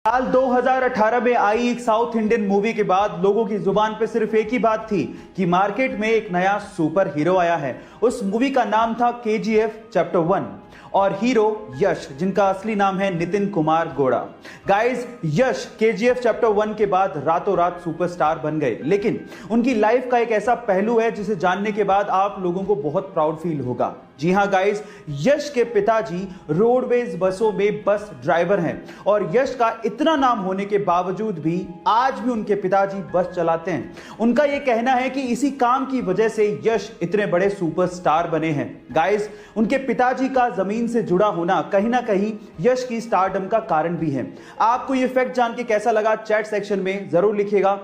साल 2018 में आई एक साउथ इंडियन मूवी के बाद लोगों की जुबान पे सिर्फ एक ही बात थी कि मार्केट में एक नया सुपर हीरो आया है। उस मूवी का नाम था केजीएफ चैप्टर 1 और हीरो यश, जिनका असली नाम है नितिन कुमार गोड़ा। गाइस, यश केजीएफ चैप्टर 1 के बाद रातों रात सुपरस्टार बन गए, लेकिन उनकी लाइफ का एक ऐसा पहलू है जिसे जानने के बाद आप लोगों को बहुत प्राउड फील होगा। जी हां गाइस, यश के पिताजी रोडवेज बसों में बस ड्राइवर हैं और यश का इतना नाम होने के बावजूद भी आज भी उनके पिताजी बस चलाते हैं। उनका यह कहना है कि इसी काम की वजह से यश इतने बड़े सुपरस्टार बने हैं। गाइस, उनके पिताजी का जमीन से जुड़ा होना कहीं ना कहीं यश की स्टारडम का कारण भी है। आपको यह फैक्ट जान के कैसा लगा चैट सेक्शन में जरूर लिखिएगा।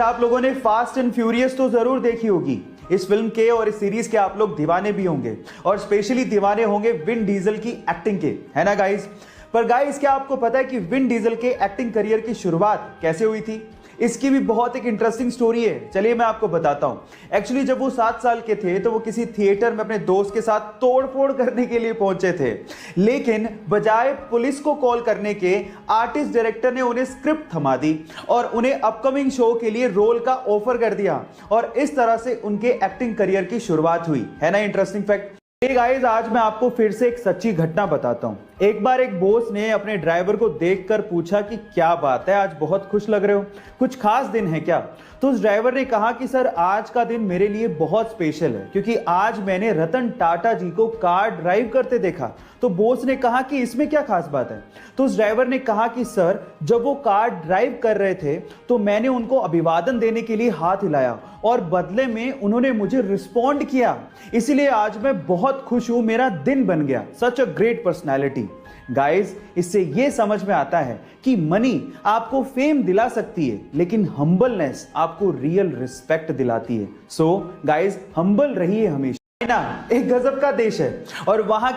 आप लोगों ने फास्ट एंड फ्यूरियस तो जरूर देखी होगी। इस फिल्म के और इस सीरीज के आप लोग दीवाने भी होंगे और स्पेशली दीवाने होंगे विन डीजल की एक्टिंग के, है ना गाइस। पर गाइस, क्या आपको पता है कि विन डीजल के एक्टिंग करियर की शुरुआत कैसे हुई थी? इसकी भी बहुत एक इंटरेस्टिंग स्टोरी है। चलिए मैं आपको बताता हूं। एक्चुअली जब वो 7 साल के थे तो वो किसी थिएटर में अपने दोस्त के साथ तोड़फोड़ करने के लिए पहुंचे थे, लेकिन बजाय पुलिस को कॉल करने के आर्टिस्ट डायरेक्टर ने उन्हें स्क्रिप्ट थमा दी और उन्हें अपकमिंग शो के लिए रोल का ऑफर कर दिया और इस तरह से उनके एक्टिंग करियर की शुरुआत हुई। है ना इंटरेस्टिंग फैक्ट। गाइस, आज मैं आपको फिर से एक सच्ची घटना बताता हूं। एक बार एक बॉस ने अपने ड्राइवर को देखकर पूछा कि क्या बात है, आज बहुत खुश लग रहे हो, कुछ खास दिन है क्या? तो उस ड्राइवर ने कहा कि सर, आज का दिन मेरे लिए बहुत स्पेशल है क्योंकि आज मैंने रतन टाटा जी को कार ड्राइव करते देखा। तो बॉस ने कहा कि इसमें क्या खास बात है? तो उस ड्राइवर ने कहा कि सर, जब वो कार ड्राइव कर रहे थे तो मैंने उनको अभिवादन देने के लिए हाथ हिलाया और बदले में उन्होंने मुझे रिस्पॉन्ड किया, इसीलिए आज मैं बहुत खुश हूं, मेरा दिन बन गया। सच अ ग्रेट पर्सनैलिटी। गाइस, इससे यह समझ में आता है कि मनी आपको फेम दिला सकती है, लेकिन हम्बलनेस आपको रियल रिस्पेक्ट दिलाती है। सो गाइस, हम्बल रहिए हमेशा। चाइना एक गजब का देश है और वहां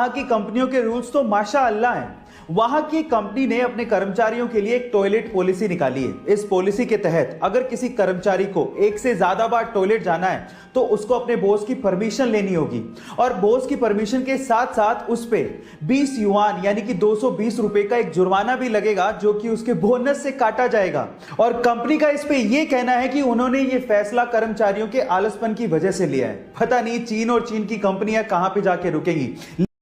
की कंपनियों के रूल्स तो माशाअल्लाह हैं। वहां की कंपनी ने अपने कर्मचारियों के लिए एक टॉयलेट पॉलिसी निकाली है। इस पॉलिसी के तहत अगर किसी कर्मचारी को एक से ज्यादा बार टॉयलेट जाना है तो उसको अपने बॉस की परमिशन लेनी होगी और बॉस की परमिशन के साथ साथ उस पे 20 युआन यानी कि 220 रुपए का एक जुर्माना भी लगेगा, जो कि उसके बोनस से काटा जाएगा। और कंपनी का इस पे यह कहना है कि उन्होंने ये फैसला कर्मचारियों के आलसपन की वजह से लिया है। पता नहीं चीन और चीन की कंपनियां कहां पे जाके रुकेंगी।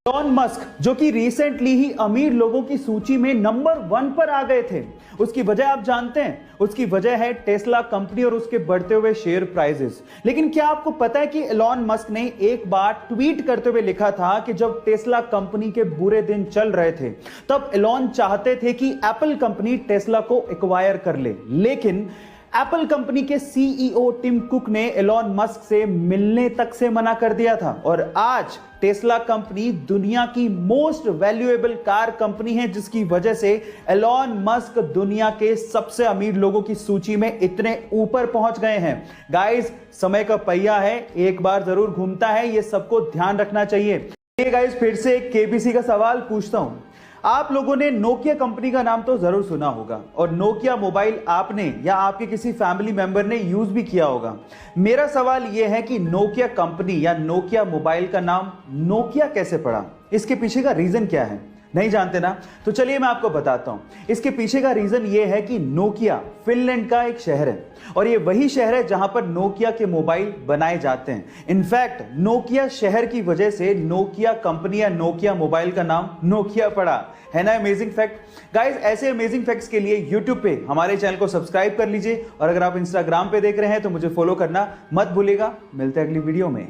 एलॉन मस्क, जो कि रिसेंटली ही अमीर लोगों की सूची में नंबर 1 पर आ गए थे, उसकी वजह आप जानते हैं? उसकी वजह है टेस्ला कंपनी और उसके बढ़ते हुए शेयर प्राइसेस। लेकिन क्या आपको पता है कि एलॉन मस्क ने एक बार ट्वीट करते हुए लिखा था कि जब टेस्ला कंपनी के बुरे दिन चल रहे थे तब एलॉन चाहते थे कि एप्पल कंपनी टेस्ला को एक्वायर कर ले, लेकिन एप्पल कंपनी के सीईओ टिम कुक ने एलॉन मस्क से मिलने तक से मना कर दिया था और आज टेस्ला कंपनी दुनिया की मोस्ट वैल्यूएबल कार कंपनी है, जिसकी वजह से एलॉन मस्क दुनिया के सबसे अमीर लोगों की सूची में इतने ऊपर पहुंच गए हैं। गाइस, समय का पहिया है, एक बार जरूर घूमता है, ये सबको ध्यान रखना चाहिए। गाइस, फिर से एक केबीसी का सवाल पूछता हूं। आप लोगों ने नोकिया कंपनी का नाम तो जरूर सुना होगा और नोकिया मोबाइल आपने या आपके किसी फैमिली मेंबर ने यूज भी किया होगा। मेरा सवाल यह है कि नोकिया कंपनी या नोकिया मोबाइल का नाम नोकिया कैसे पड़ा? इसके पीछे का रीजन क्या है? नहीं जानते ना? तो चलिए मैं आपको बताता हूं। इसके पीछे का रीजन यह है कि नोकिया फिनलैंड का एक शहर है और यह वही शहर है जहां पर नोकिया के मोबाइल बनाए जाते हैं। इनफैक्ट नोकिया शहर की वजह से नोकिया कंपनी या नोकिया मोबाइल का नाम नोकिया पड़ा। है ना अमेजिंग फैक्ट। गाइस, ऐसे अमेजिंग फैक्ट्स के लिए यूट्यूब पे हमारे चैनल को सब्सक्राइब कर लीजिए और अगर आप इंस्टाग्राम पे देख रहे हैं तो मुझे फॉलो करना मत भूलिएगा। मिलते हैं अगली वीडियो में।